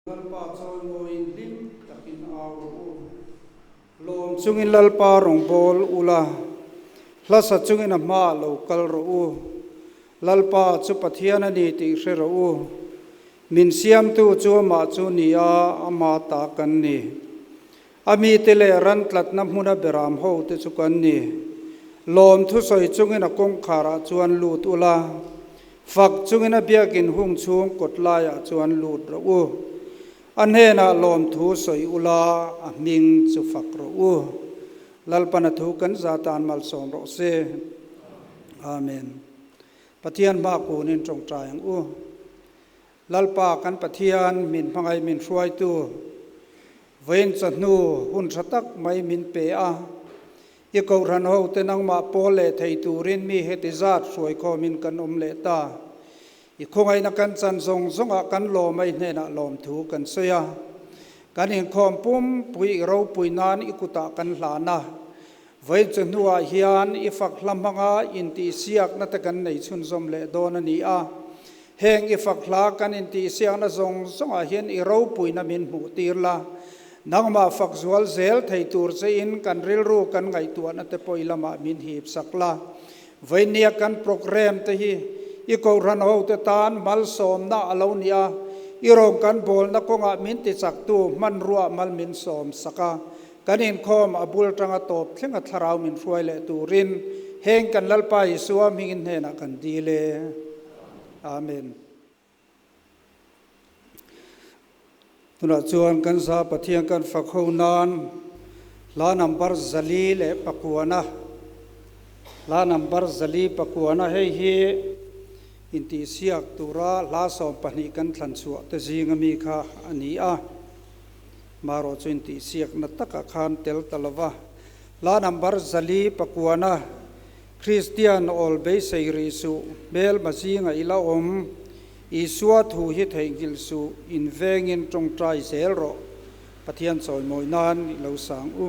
lalpa chawl moin lim takin aw lom chungin lalpa rong bol ula hlasa chungin a hma lokal ro u lalpa chu pathian ani ti hre ro u min siam tu chu ma chu ni a ama ta kan ni ami tele ran tlat na hmuna beram ho te chu kan ni lom thu soi chungin a kong khara chuan lut ula fak chungin a biakin hung chung kotlaya chuan lut ro u anhena lom thu soi ula a ming chu fak ro u lalpana thu kan zatan mal som ro se amen pathian ma ku nin tong trai u lalpa kan pathian min phangai min hruai tu vein chanu hun thatak mai min pe a i ko ran ho te nang ma pole thei turin mi hetizat suai kho min kan le ta i khongai na kan chan zong zonga kan lo mai hne na lom thu kan soya kan in khom pum pui ro pui nan i kuta kan hlana vai chnua hian i fak hlamanga in ti siak na ta kan nei chun zom le don ani a heng i fak hla kan in ti siak na zong zonga hian i ro pui na min mu tirla nangma fak zual zel thei tur che in kan ril ru kan ngai tu na te poilama min hip sakla vai nia kan program te hi i ko ran ho te tan mal som na alonia i rong kan bol na konga min ti chak tu man ruwa mal min som saka kanin khom abul tanga top thlenga tharau min hruai le turin heng kan lalpa isua mingin hena kan dile amen tuna chuan kan sa pathian kan fakho nan la number zali le pakuana la number zali pakuana hei hi inti siak tura la som pani kan thlan chu te jingami kha ani a maro chu inti siak na taka khan tel talawa la number zali pakuana christian ol be seiri su bel majinga ila om isua thu hi theingil su invengin tong trai sel ro pathian choi moi nan lo sang u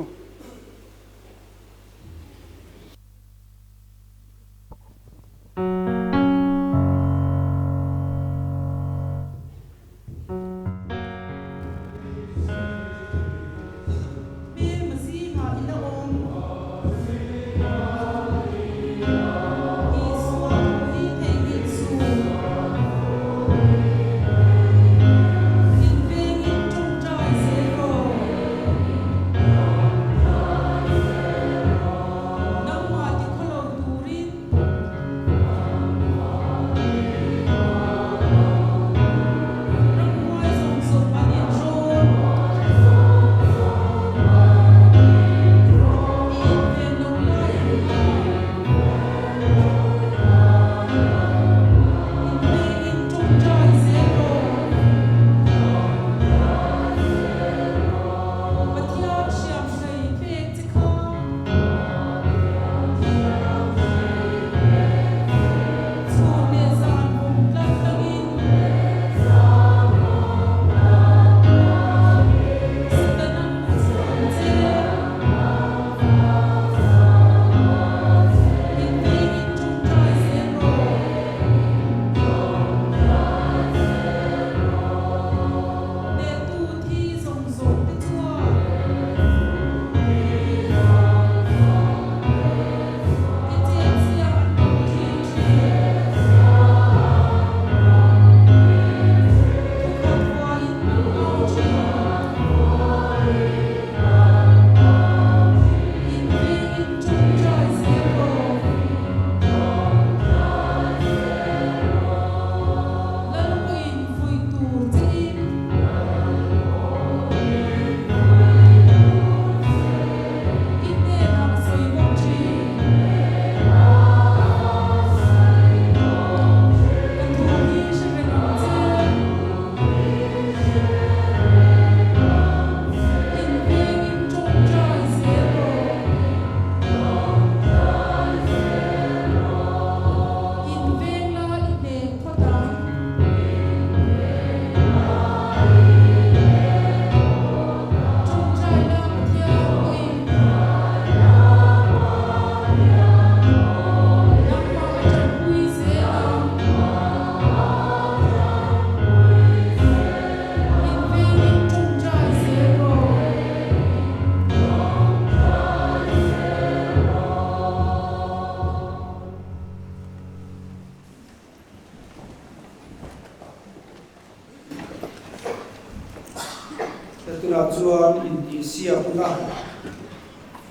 tuna chuan in ti sia puna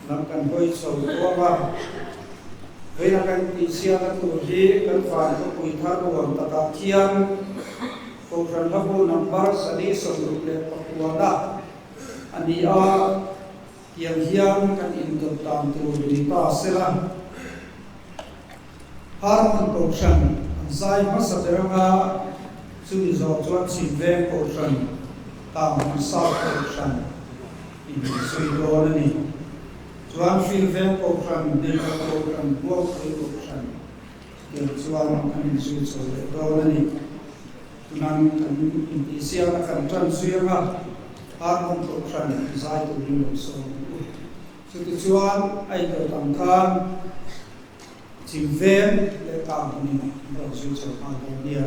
lam kan hoi so tuanga veina kan ti sia na tu hi kan fan ko pui thar ruam taka khian ko ran habu number sani so le pakuana ani a tiang hiam kan in dot tam tu ni ta sela harman ko shan zai masaderanga chu zo chuan chin ve ko shan tam sa ko shan in sui do ni chuan fil ve ko shan de ko shan bo ko shan ke chuan kan in sui so le do ni tunan kan in ti sia na kan tran suya harman ko shan zai tu ni so chu ti chuan ai do tam khan chim ven le tam ni do sui so ma do dia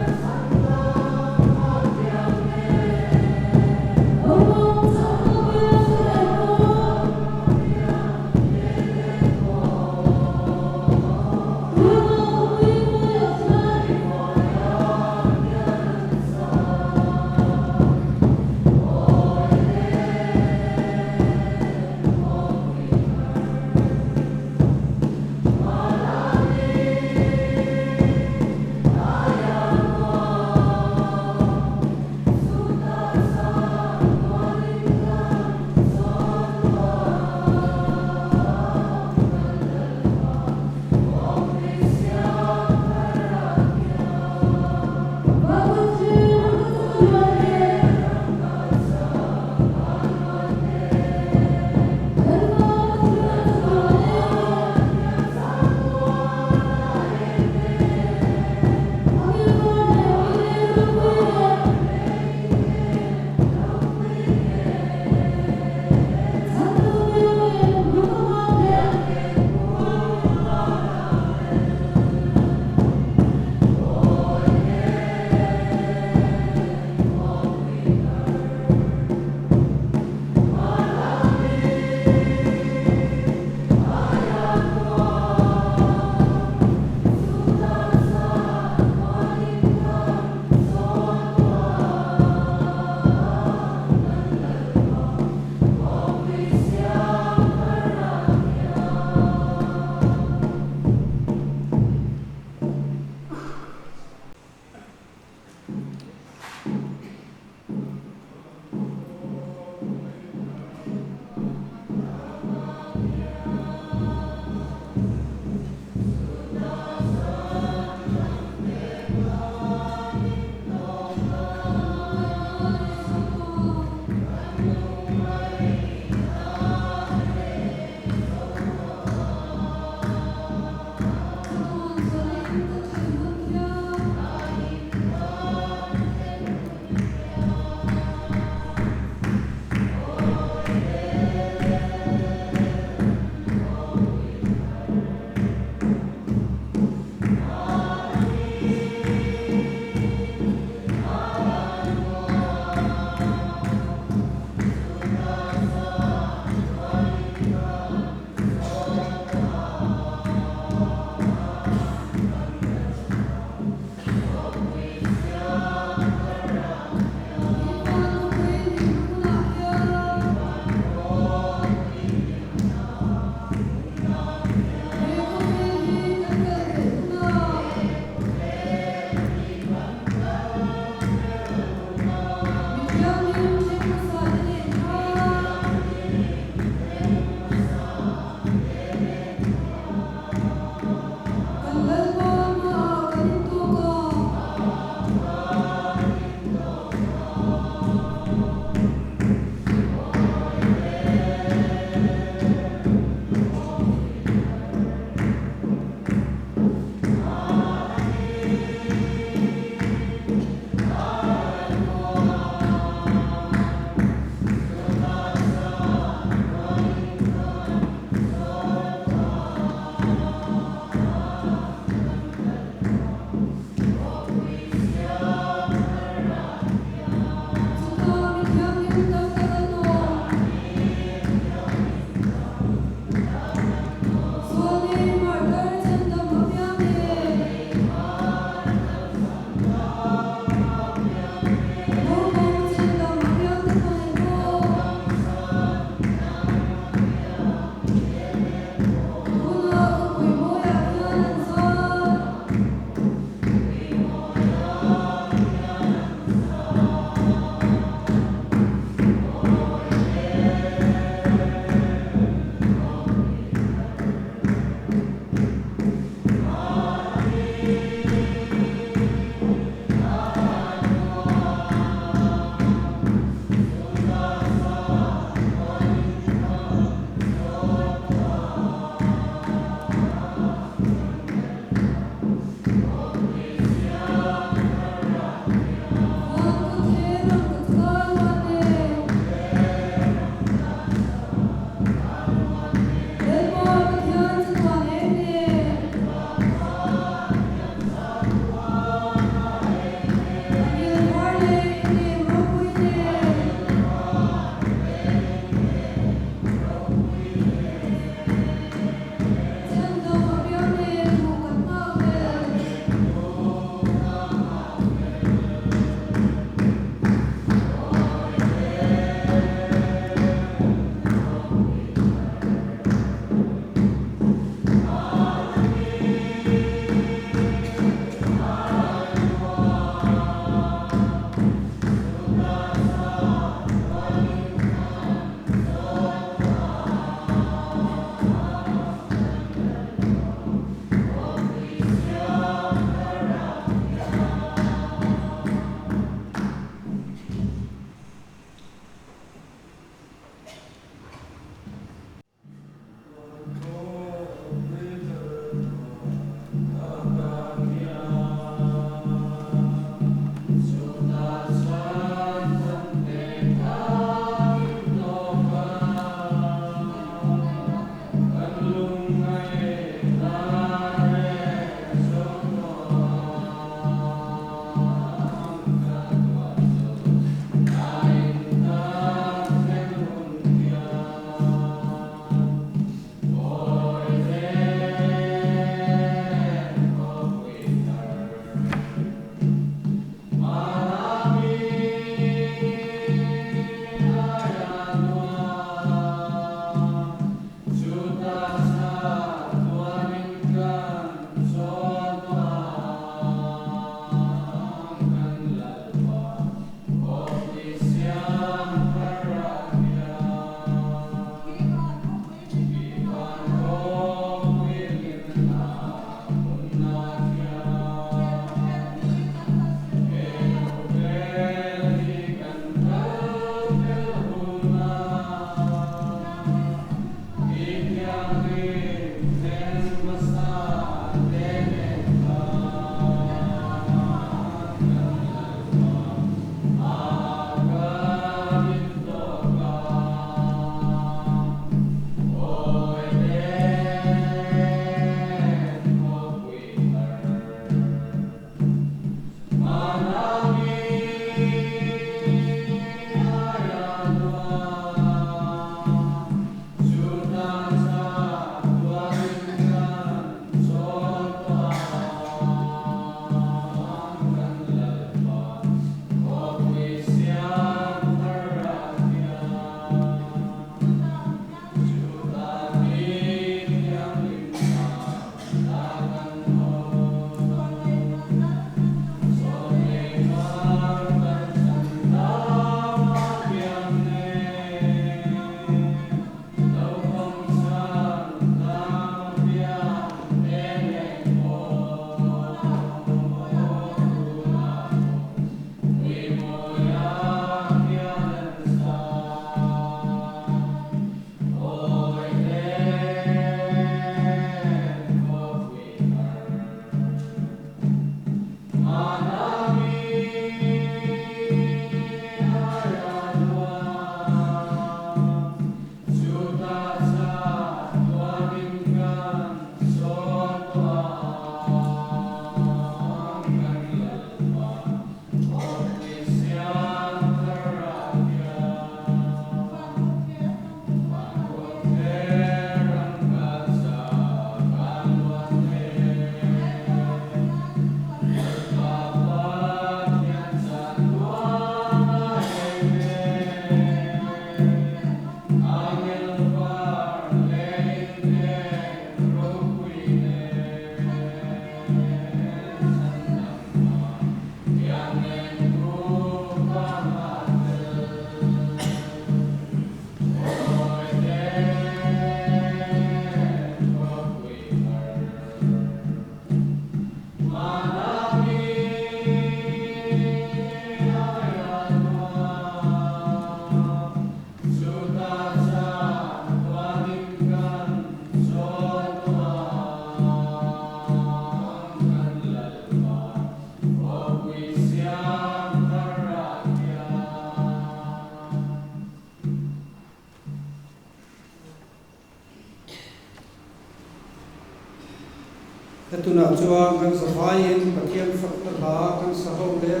tuna chuang kan sahayin pathian fakta kan sahau lea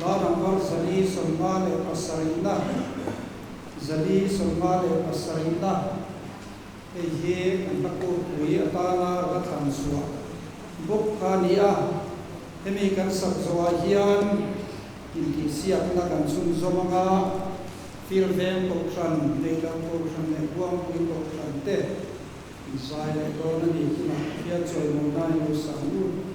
la nambar zali somale pasarina zali somale pasarina ye kan takut ui atana gathan suwa buk khania hemi kan sabzawa hian inti siak na kan sun zomanga fil vem kokran leilang kokran le buang pui kokran te zai le ko na ni kina pia choi mo na ni sangu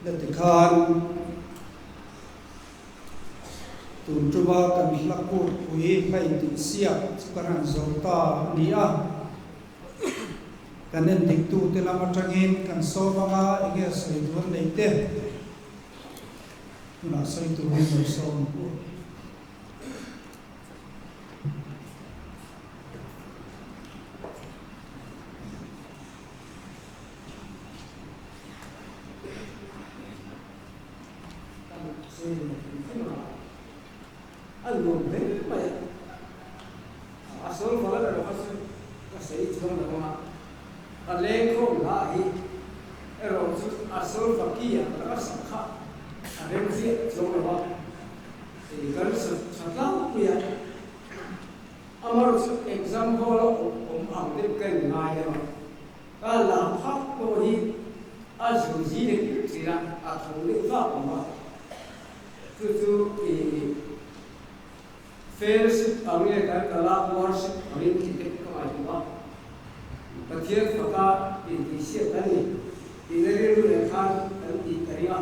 le ti khan tun truwa kan hlakut pui khai ti sia chukaran zota nia kanen diktu te lama tangin kan sowanga ege sei duan leite na sei tu ni som pu anh luôn thế mà số phận là nó sẽ cho nó mà anh lên không lại rồi số phận kia nó sẵn khắc anh lên diện cho nó thì cái sự sẵn lắm bây giờ amar example ông tiếp cận ngay rồi cái làm pháp tôi đi anh dùng gì để chỉ là thủ lĩnh pháp mà cứ thì fellowship away ka kala worship away kite ko ai ba pathian faka in disia tani inere lu le khan an di tariya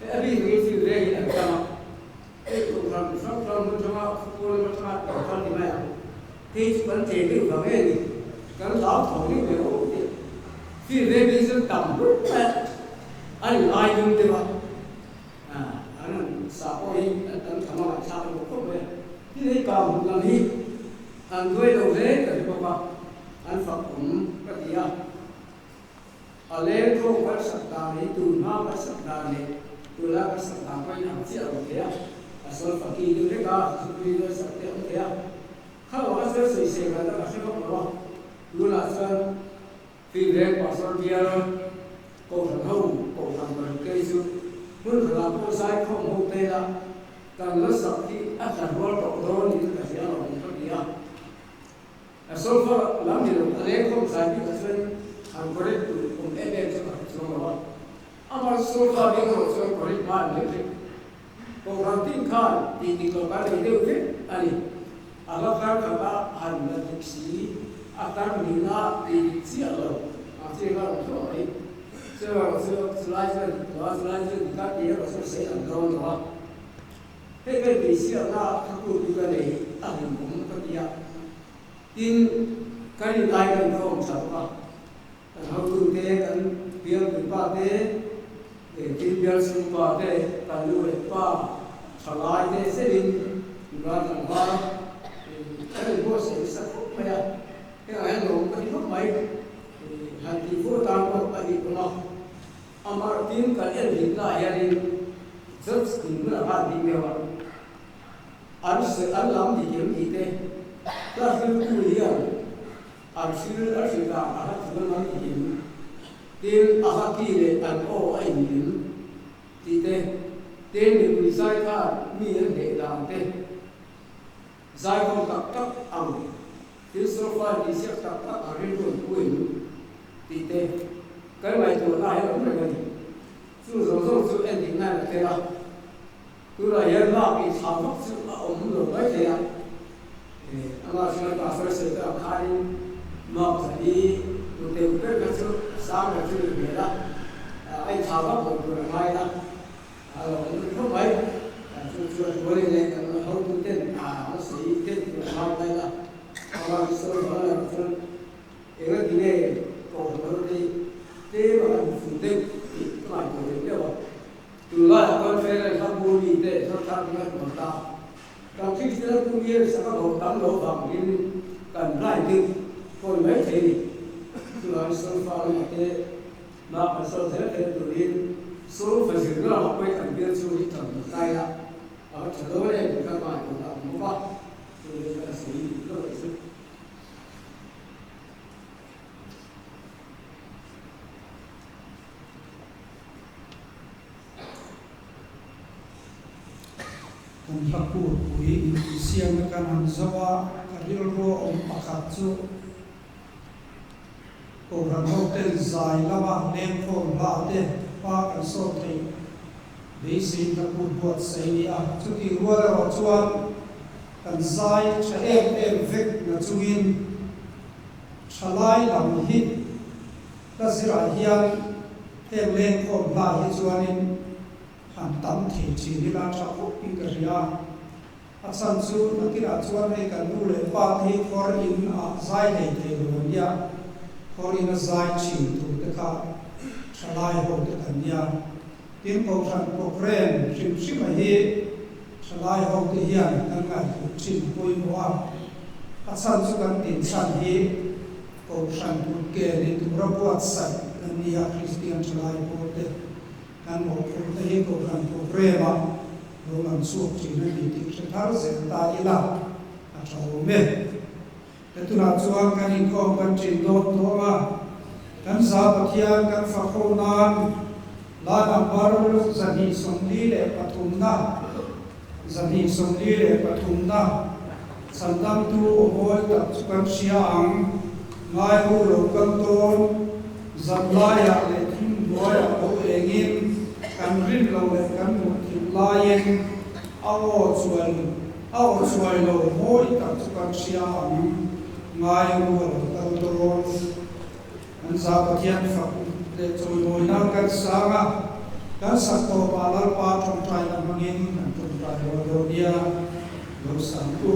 e abi ngi si le hi an kama e ko ram mu jama ko le ma ta ni ma te ban te ni ba me ni kan la thong ni me o ti fi le bi sun tam bu pa ai ai dum te ba an sa ko hi an thama cha ko meที่ได้กล่าวดังนี้อันด้วยเราเล่กับที่บอกว่าอันฝักผมก็ดีอ่ะอันเล่โควัดสัปดาห์นี้ตูน่าวัดสัปดาห์นี้ตูละวัดสัปดาห์ก็ยังเสียโอเคอ่ะอันส่วนฝักกีดูได้ก็สุดที่เลยสัปดาห์โอเคอ่ะข้าบอกว่าเสียเสียกันแล้วก็ใช่ไหมบอกว่าดูละส่วนฟีเร่กว่าส่วนเดียวก็ทำให้ก็ทำมันเกิดสุดเมื่อเราผู้ใช้ข้อมูลเตะการรักษาที่อาจารย์ว่าต่อรองนี่ก็เสียเราไม่ต้องดีอ่ะแต่ส่วนว่าหลังจากนั้นเรื่องของสายที่จะเป็นทางบริษัทผมเองจะมาช่วยเราอามาส่วนว่าเรื่องของส่วนบริษัทเนี่ยโปรแกรมที่ข้าที่ติดต่อกันเรื่องนี้อันนี้อาลักษณะการหันมาดิสีอาการมีหน้าที่เสียเราอาเสียเราช่วยเสียเราเสียสไลด์ตัวสไลด์ที่การที่เราเสียอันตรายว่าให้เป็นปีเสียหน้าทั้งคู่ดูกันเลยตั้งผมก็ดีอ่ะดินการได้กันของสาวว่าแต่เขาดูเด็กันเบี้ยเป็นป้าเด็กดินเบี้ยสูงป้าเด็กการดูเด็กป้าฉลาดเด็กเสียดินร้านต่างว่าถ้าเป็นพวกเสียสักไม่ได้ให้อะไรหลงไปที่พวกไหนหันที่พวกตามพวกอดีตของเราอามาดินการเอ็นดินได้ยังดินจะสิ่งนั้นอะไรดีไหมวะอันสิ่งอันล้ำดีเยี่ยมดีเต้ถ้าคือผู้เลี้ยงอันชื่ออันสิ่งต่างอันสิ่งนั้นดีเยี่ยมเต้อาหารกิเลสอันโอ้ไอ้หนึ่งดีเต้เต้ในบริษัทข้ามีอันเด็กต่างเต้ใจของตักตักอังที่โซฟาดีเสียตักตักอะไรตัวผู้หญิงดีเต้ก็ไม่ตัวได้หรอกไม่กันสู้สู้เอ็นดิ้งนั่นแหละตัวเราเห็นว่าปีชาวฟักสู้อมหลงไว้เลยอ่ะอันนั้นสิ่งต่างๆเสร็จแล้วขายนอกจากนี้ตัวเด็กก็จะสู้สร้างกันสู้เหนื่อยละไอ้ชาวฟักผมตัวไม่ละเราไม่ไหวสู้ตัวนี้เลยกันเขาตัวเต้นเขาสีเต้นตัวไม่ได้ละอันนั้นสู้เขาเลยสู้เองก็ดีเลยโอ้โหดีเต้แบบฝุ่นเต้นไม่ตัวเดียวตัวละคนเฟรนเขาบูมีเต้เขาทำงานหมดตาการที่จะทำงานสักก็ตั้งโลกฝั่งนี้กันไล่ดึงคนไม่เท่ตัวอันส่วนฝั่งนี้เต้มาอันส่วนเท่เต้ตัวนี้ส่วนฝั่งสิ่งเราไปทำเรื่องช่วยทำได้ละเอาฉันรู้เลยก็มาตัวละมุกว่าตัวนี้ก็สิ่งก็สิ่งkan hakut pui siang kan han zawa karil ro om pakhat chu ko ran hotel zai lawa nem phom la te pa kan so thei dei sin hakut buat sei a chu ki ruala ro chuan kan zai cha em vek na chungin thalai lam hi ta zira hian em lên khom la hi chuanin han tam thi chi ni la tha khop pi ka ria a san chu na kira chuan hei kan nu le pa thi khor in a zai nei te ro nia khor in a zai chi tu te kha thalai ho te kan nia tin ko than ko kren sim sim a hi thalai ho te hian kan ngai ku chin poi mo a san chu kan tin san hi ko than ku ke ni tu ra buat sai kan nia Christian thalai ho te kan mo ko te hi ko than ko prema lo man su chi na ni ti thar se ta ila a thaw me te tu na chuan kan in ko kan chin do to ma kan sa pathian kan fa kho nan la number zani somli le pathumna zani somli le pathumna sandam tu omoi tak chukan siang ngai hu lo kan ton zamlaya le thim boya o engin kan rin lo le kan mu thim layen awo chuai lo moi tak chukan siang ngai hu lo kan ton an za pathian fa le choi moi na kan sanga kan sak to balal pa thong trai la mangin kan thong trai lo dia lo sang tu